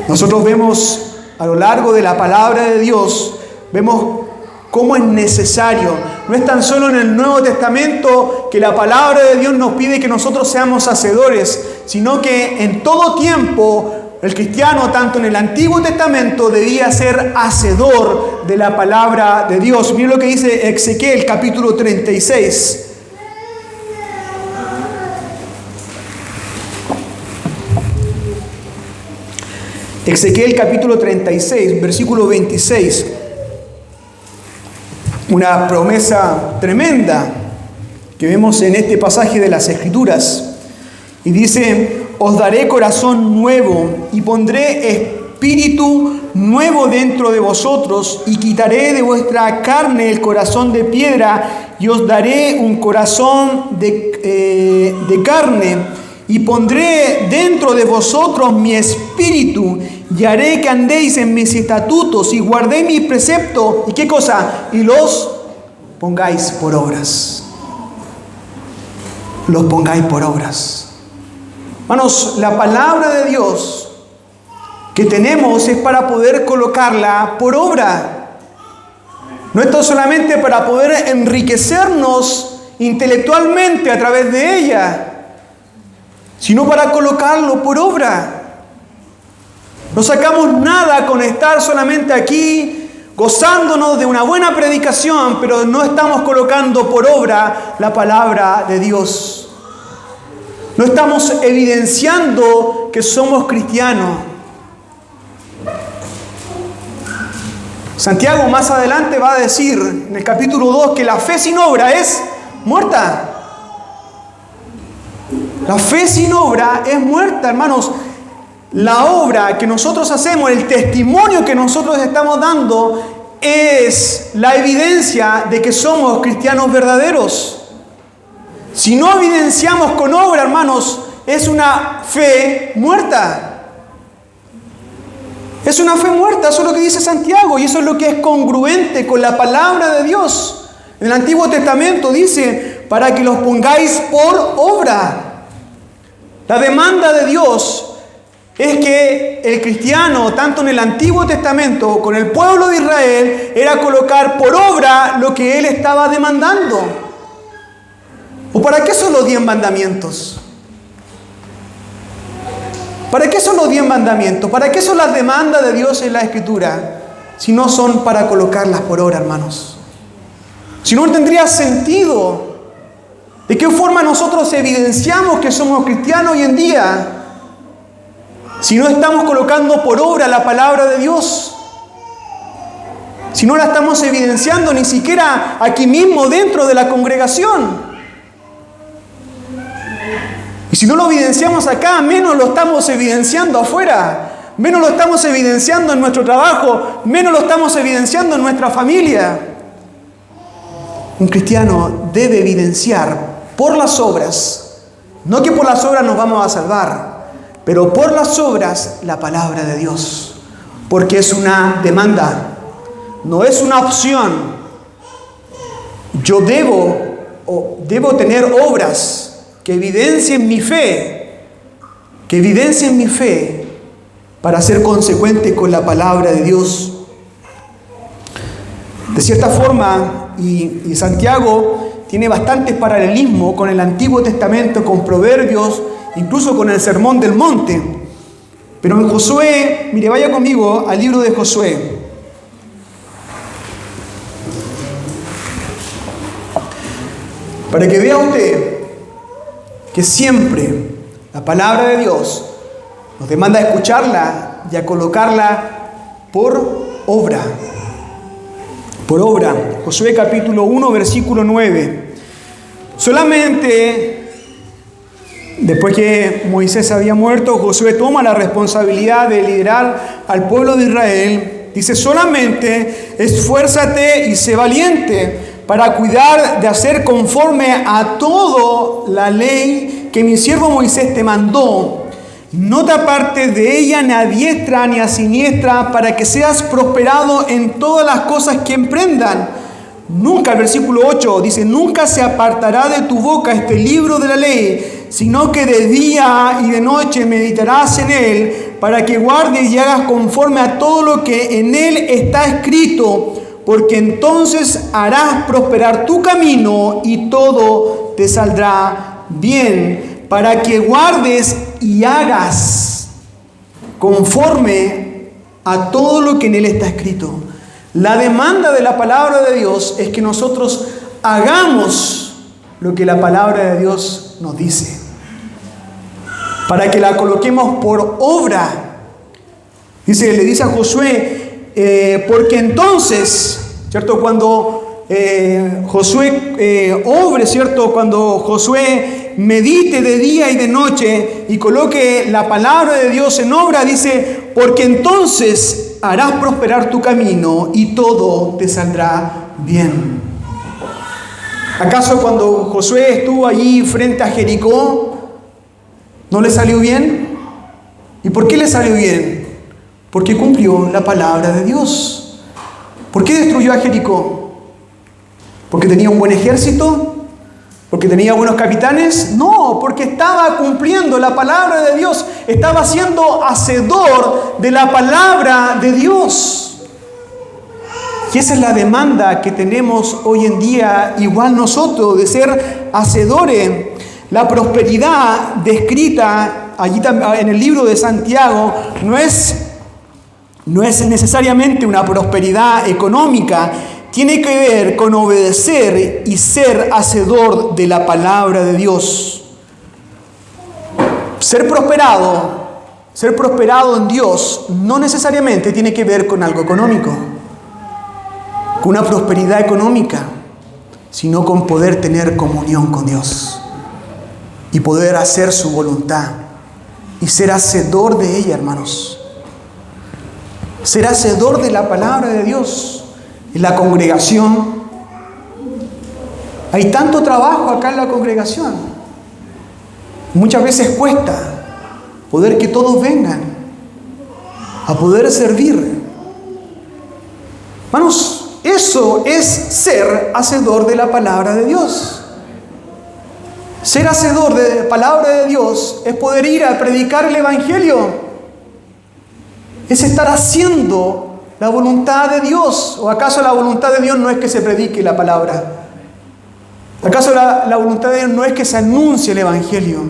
Nosotros vemos a lo largo de la palabra de Dios, vemos cómo es necesario. No es tan solo en el Nuevo Testamento que la palabra de Dios nos pide que nosotros seamos hacedores, sino que en todo tiempo el cristiano, tanto en el Antiguo Testamento, debía ser hacedor de la palabra de Dios. Miren lo que dice Ezequiel capítulo 36. Ezequiel capítulo 36, versículo 26. Una promesa tremenda que vemos en este pasaje de las Escrituras. Y dice, os daré corazón nuevo y pondré espíritu nuevo dentro de vosotros y quitaré de vuestra carne el corazón de piedra y os daré un corazón de carne y pondré dentro de vosotros mi espíritu y haré que andéis en mis estatutos y guardéis mis preceptos. ¿Y qué cosa? Y los pongáis por obras. Los pongáis por obras. Hermanos, la palabra de Dios que tenemos es para poder colocarla por obra. No es solamente para poder enriquecernos intelectualmente a través de ella, sino para colocarlo por obra. No sacamos nada con estar solamente aquí gozándonos de una buena predicación, pero no estamos colocando por obra la palabra de Dios. No estamos evidenciando que somos cristianos. Santiago más adelante va a decir en el capítulo 2 que la fe sin obra es muerta. La fe sin obra es muerta, hermanos. La obra que nosotros hacemos, el testimonio que nosotros estamos dando, es la evidencia de que somos cristianos verdaderos. Si no evidenciamos con obra, hermanos, es una fe muerta. Es una fe muerta, eso es lo que dice Santiago, y eso es lo que es congruente con la palabra de Dios. En el Antiguo Testamento dice, para que los pongáis por obra. La demanda de Dios es que el cristiano, tanto en el Antiguo Testamento, con el pueblo de Israel, era colocar por obra lo que él estaba demandando. ¿O para qué son los 10 mandamientos? ¿Para qué son los 10 mandamientos? ¿Para qué son las demandas de Dios en la Escritura? Si no son para colocarlas por obra, hermanos. Si no, tendría sentido. ¿De qué forma nosotros evidenciamos que somos cristianos hoy en día? si no estamos colocando por obra la palabra de Dios? Si no la estamos evidenciando ni siquiera aquí mismo dentro de la congregación. Y si no lo evidenciamos acá, menos lo estamos evidenciando afuera. Menos lo estamos evidenciando en nuestro trabajo. Menos lo estamos evidenciando en nuestra familia. Un cristiano debe evidenciar por las obras. No que por las obras nos vamos a salvar, pero por las obras la palabra de Dios. Porque es una demanda. No es una opción. Yo debo tener obras que evidencien mi fe, para ser consecuente con la palabra de Dios. De cierta forma, y Santiago tiene bastantes paralelismos con el Antiguo Testamento, con Proverbios, incluso con el Sermón del Monte. Pero en Josué, mire, vaya conmigo al libro de Josué. Para que vea usted que siempre la palabra de Dios nos demanda escucharla y a colocarla por obra. Por obra. Josué capítulo 1, versículo 9. Solamente después que Moisés había muerto, Josué toma la responsabilidad de liderar al pueblo de Israel. Dice, solamente esfuérzate y sé valiente para cuidar de hacer conforme a toda la ley que mi siervo Moisés te mandó. No te apartes de ella ni a diestra ni a siniestra, para que seas prosperado en todas las cosas que emprendan. Nunca, el versículo 8 dice, nunca se apartará de tu boca este libro de la ley, sino que de día y de noche meditarás en él, para que guardes y hagas conforme a todo lo que en él está escrito, porque entonces harás prosperar tu camino y todo te saldrá bien, para que guardes y hagas conforme a todo lo que en él está escrito. La demanda de la palabra de Dios es que nosotros hagamos lo que la palabra de Dios nos dice, para que la coloquemos por obra. Le dice a Josué, porque entonces, ¿cierto? Cuando Josué obre, ¿cierto? Cuando Josué medite de día y de noche y coloque la palabra de Dios en obra, dice, porque entonces harás prosperar tu camino y todo te saldrá bien. ¿Acaso cuando Josué estuvo allí frente a Jericó, no le salió bien? ¿Y por qué le salió bien? Porque cumplió la palabra de Dios. ¿Por qué destruyó a Jericó? ¿Porque tenía un buen ejército? ¿Porque tenía buenos capitanes? No, porque estaba cumpliendo la palabra de Dios. Estaba siendo hacedor de la palabra de Dios. Y esa es la demanda que tenemos hoy en día, igual nosotros, de ser hacedores. La prosperidad descrita allí en el libro de Santiago no es necesariamente una prosperidad económica. Tiene que ver con obedecer y ser hacedor de la palabra de Dios. Ser prosperado en Dios no necesariamente tiene que ver con algo económico, con una prosperidad económica, sino con poder tener comunión con Dios y poder hacer su voluntad y ser hacedor de ella, hermanos. Ser hacedor de la palabra de Dios. En la congregación hay tanto trabajo acá en la congregación. Muchas veces cuesta poder que todos vengan a poder servir. Hermanos, eso es ser hacedor de la palabra de Dios. Ser hacedor de la palabra de Dios es poder ir a predicar el Evangelio. Es estar haciendo la voluntad de Dios. ¿O acaso la voluntad de Dios no es que se predique la palabra? ¿Acaso la voluntad de Dios no es que se anuncie el Evangelio?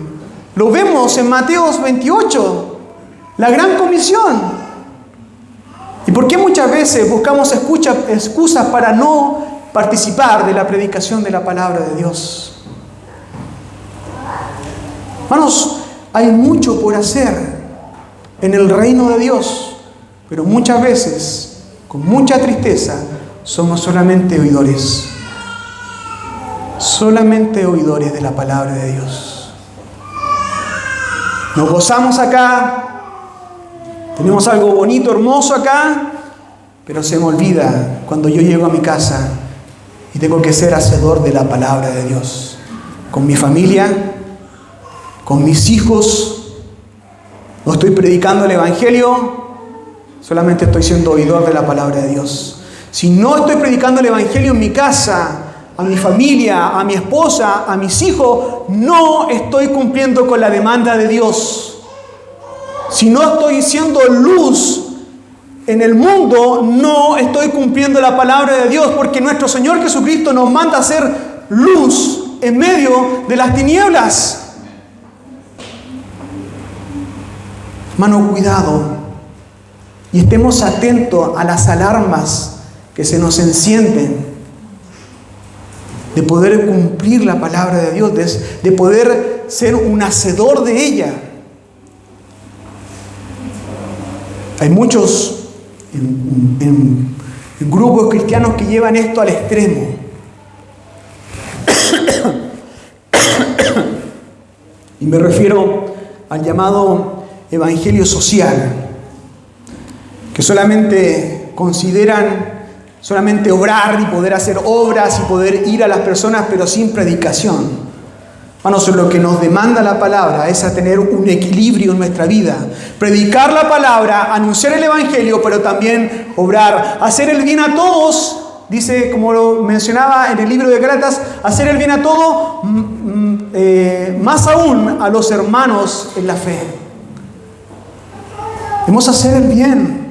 Lo vemos en Mateo 28, la gran comisión. ¿Y por qué muchas veces buscamos excusas para no participar de la predicación de la palabra de Dios? Hermanos, hay mucho por hacer. en el reino de Dios, pero muchas veces, con mucha tristeza, somos solamente oidores de la palabra de Dios. Nos gozamos acá, tenemos algo bonito, hermoso acá, pero se me olvida cuando yo llego a mi casa y tengo que ser hacedor de la palabra de Dios. Con mi familia, con mis hijos, no estoy predicando el Evangelio, solamente estoy siendo oidor de la palabra de Dios. Si no estoy predicando el Evangelio en mi casa, a mi familia, a mi esposa, a mis hijos, no estoy cumpliendo con la demanda de Dios. Si no estoy siendo luz en el mundo, no estoy cumpliendo la palabra de Dios, porque nuestro Señor Jesucristo nos manda a ser luz en medio de las tinieblas. Hermano, cuidado y estemos atentos a las alarmas que se nos encienden de poder cumplir la palabra de Dios, de poder ser un hacedor de ella. Hay muchos en grupos cristianos que llevan esto al extremo. Y me refiero al llamado evangelio social, que solamente consideran solamente obrar y poder hacer obras y poder ir a las personas, pero sin predicación. Hermanos, lo que nos demanda la palabra es a tener un equilibrio en nuestra vida. Predicar la palabra, anunciar el evangelio, pero también obrar. Hacer el bien a todos, dice, como lo mencionaba en el libro de Gálatas, hacer el bien a todos, más aún a los hermanos en la fe. Debemos hacer el bien.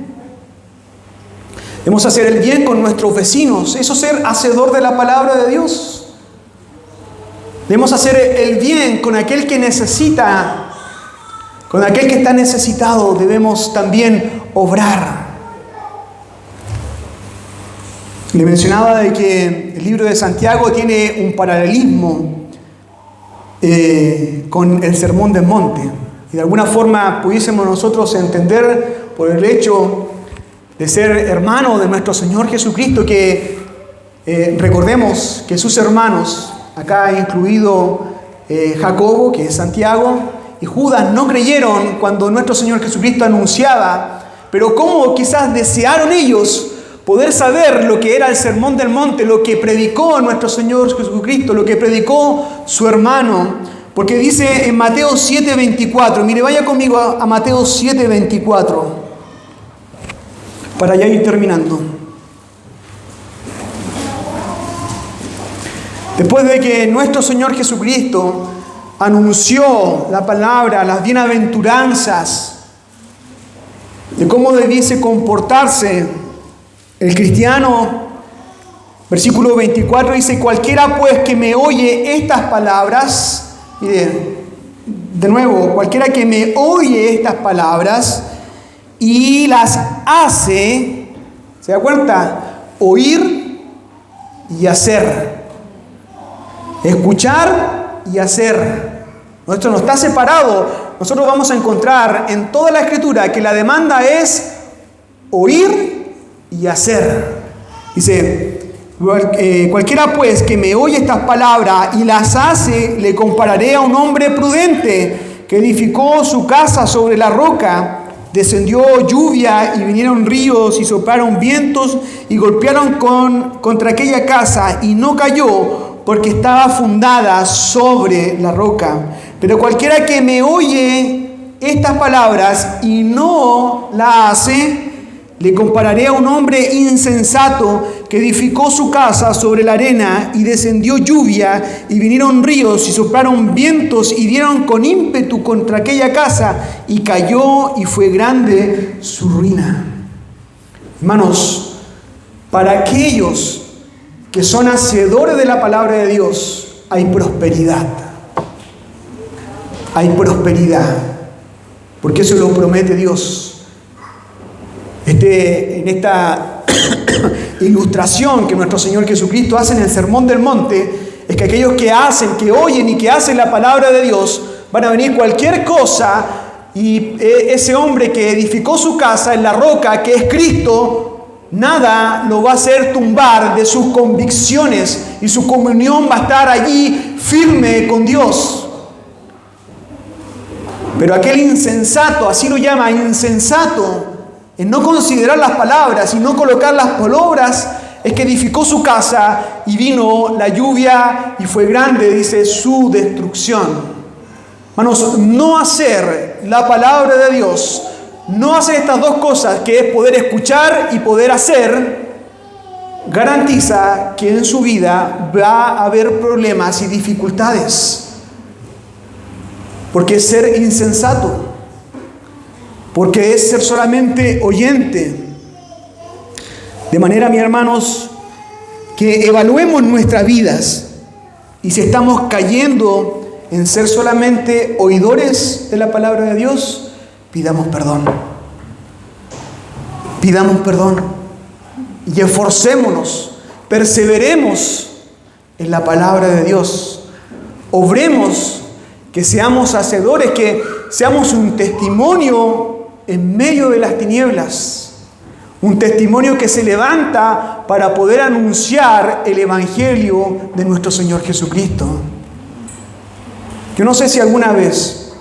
Debemos hacer el bien con nuestros vecinos. Eso es ser hacedor de la palabra de Dios. Debemos hacer el bien con aquel que necesita, con aquel que está necesitado. Debemos también obrar. Le mencionaba de que el libro de Santiago tiene un paralelismo con el Sermón del Monte. Y de alguna forma pudiésemos nosotros entender por el hecho de ser hermano de nuestro Señor Jesucristo, que recordemos que sus hermanos, acá incluido Jacobo, que es Santiago, y Judas, no creyeron cuando nuestro Señor Jesucristo anunciaba, pero cómo quizás desearon ellos poder saber lo que era el Sermón del Monte, lo que predicó nuestro Señor Jesucristo, lo que predicó su hermano, porque dice en Mateo 7:24, mire, vaya conmigo a Mateo 7:24, para ya ir terminando. Después de que nuestro Señor Jesucristo anunció la palabra, las bienaventuranzas, de cómo debiese comportarse el cristiano, versículo 24 dice: cualquiera pues que me oye estas palabras, mire, de nuevo, cualquiera que me oye estas palabras y las hace, ¿se da cuenta? Oír y hacer. Escuchar y hacer. Esto no está separado. Nosotros vamos a encontrar en toda la Escritura que la demanda es oír y hacer. Dice, cualquiera pues que me oye estas palabras y las hace, le compararé a un hombre prudente que edificó su casa sobre la roca. Descendió lluvia y vinieron ríos y soplaron vientos y golpearon contra aquella casa y no cayó porque estaba fundada sobre la roca. Pero cualquiera que me oye estas palabras y no la hace, le compararé a un hombre insensato que edificó su casa sobre la arena y descendió lluvia y vinieron ríos y soplaron vientos y dieron con ímpetu contra aquella casa y cayó y fue grande su ruina. Hermanos, para aquellos que son hacedores de la palabra de Dios hay prosperidad. Hay prosperidad, porque eso lo promete Dios. En esta ilustración que nuestro Señor Jesucristo hace en el Sermón del Monte, es que aquellos que hacen, que oyen y que hacen la palabra de Dios, van a venir cualquier cosa y ese hombre que edificó su casa en la roca, que es Cristo, nada lo va a hacer tumbar de sus convicciones y su comunión va a estar allí firme con Dios. Pero aquel insensato, así lo llama, insensato, en no considerar las palabras y no colocarlas por obras, es que edificó su casa y vino la lluvia y fue grande, dice, su destrucción. Hermanos, no hacer la palabra de Dios, no hacer estas dos cosas, que es poder escuchar y poder hacer, garantiza que en su vida va a haber problemas y dificultades. Porque es ser insensato, porque es ser solamente oyente. De manera, mis hermanos, que evaluemos nuestras vidas y si estamos cayendo en ser solamente oidores de la palabra de Dios, pidamos perdón. Pidamos perdón y esforcémonos, perseveremos en la palabra de Dios. Obremos, que seamos hacedores, que seamos un testimonio en medio de las tinieblas. Un testimonio que se levanta para poder anunciar el Evangelio de nuestro Señor Jesucristo. Yo no sé si alguna vez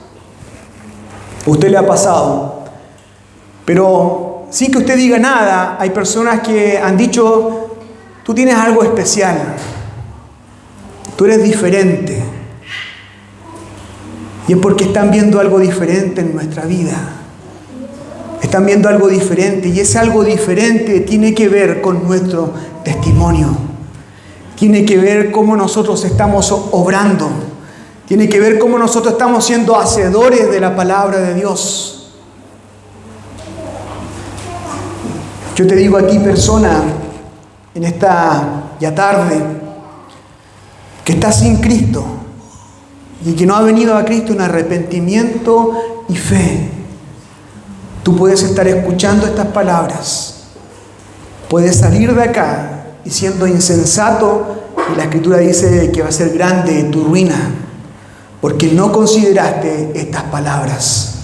a usted le ha pasado, pero sin que usted diga nada, hay personas que han dicho, tú tienes algo especial, tú eres diferente. Y es porque están viendo algo diferente en nuestra vida. Están viendo algo diferente, y ese algo diferente tiene que ver con nuestro testimonio. Tiene que ver cómo nosotros estamos obrando. Tiene que ver cómo nosotros estamos siendo hacedores de la palabra de Dios. Yo te digo aquí, persona, en esta ya tarde, que está sin Cristo y que no ha venido a Cristo en arrepentimiento y fe. Tú puedes estar escuchando estas palabras, puedes salir de acá y siendo insensato, y la Escritura dice que va a ser grande tu ruina, porque no consideraste estas palabras,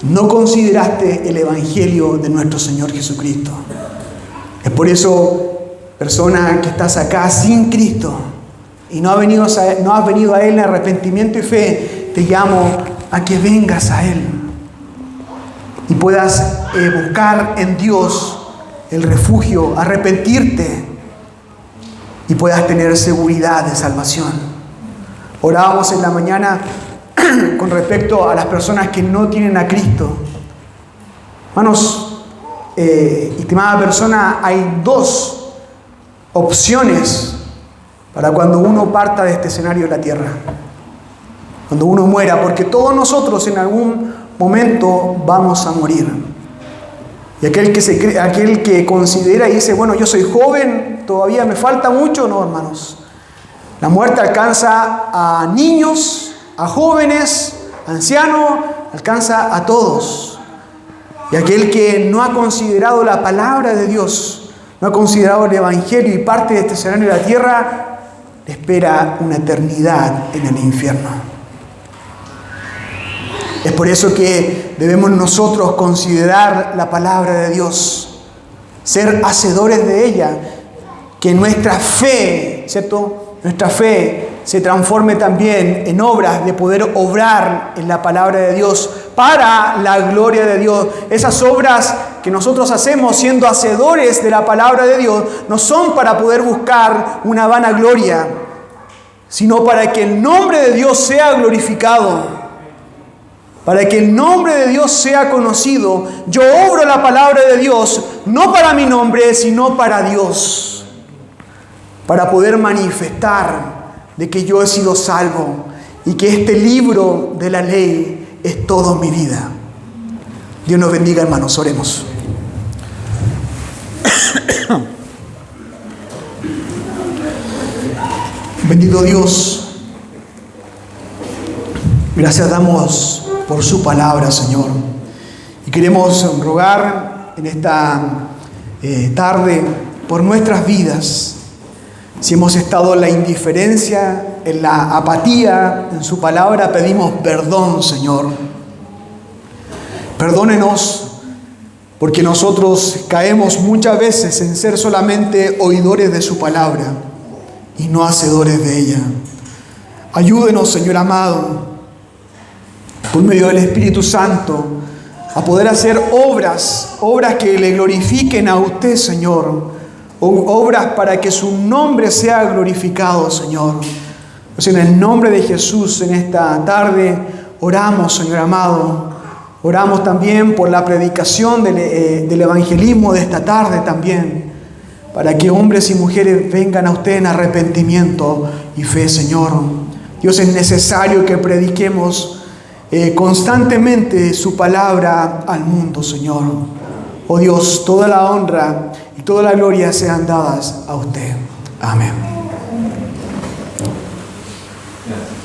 no consideraste el Evangelio de nuestro Señor Jesucristo. Es por eso, persona que estás acá sin Cristo y no has venido a Él en arrepentimiento y fe, te llamo a que vengas a Él y puedas buscar en Dios el refugio, arrepentirte y puedas tener seguridad de salvación. Orábamos en la mañana con respecto a las personas que no tienen a Cristo. Hermanos, estimada persona, hay dos opciones para cuando uno parta de este escenario de la tierra, cuando uno muera, porque todos nosotros en algún momento vamos a morir. Y aquel que considera y dice, bueno, yo soy joven, todavía me falta mucho, no, hermanos. La muerte alcanza a niños, a jóvenes, a ancianos, alcanza a todos. Y aquel que no ha considerado la palabra de Dios, no ha considerado el Evangelio y parte de este escenario de la tierra, le espera una eternidad en el infierno. Es por eso que debemos nosotros considerar la palabra de Dios, ser hacedores de ella, que nuestra fe, ¿cierto? Nuestra fe se transforme también en obras de poder obrar en la palabra de Dios para la gloria de Dios. Esas obras que nosotros hacemos siendo hacedores de la palabra de Dios no son para poder buscar una vanagloria, sino para que el nombre de Dios sea glorificado. Para que el nombre de Dios sea conocido. Yo obro la palabra de Dios, no para mi nombre, sino para Dios. Para poder manifestar de que yo he sido salvo y que este libro de la ley es toda mi vida. Dios nos bendiga, hermanos, oremos. Bendito Dios, gracias damos por su palabra, Señor. Y queremos rogar en esta tarde por nuestras vidas. Si hemos estado en la indiferencia, en la apatía, en su palabra, pedimos perdón, Señor. Perdónenos porque nosotros caemos muchas veces en ser solamente oidores de su palabra y no hacedores de ella. Ayúdenos, Señor amado, por medio del Espíritu Santo, a poder hacer obras que le glorifiquen a usted, Señor, obras para que su nombre sea glorificado, Señor. Pues en el nombre de Jesús, en esta tarde, oramos, Señor amado. Oramos también por la predicación del evangelismo de esta tarde también, para que hombres y mujeres vengan a usted en arrepentimiento y fe, Señor. Dios, es necesario que prediquemos constantemente su palabra al mundo, Señor. Oh Dios, toda la honra y toda la gloria sean dadas a usted. Amén.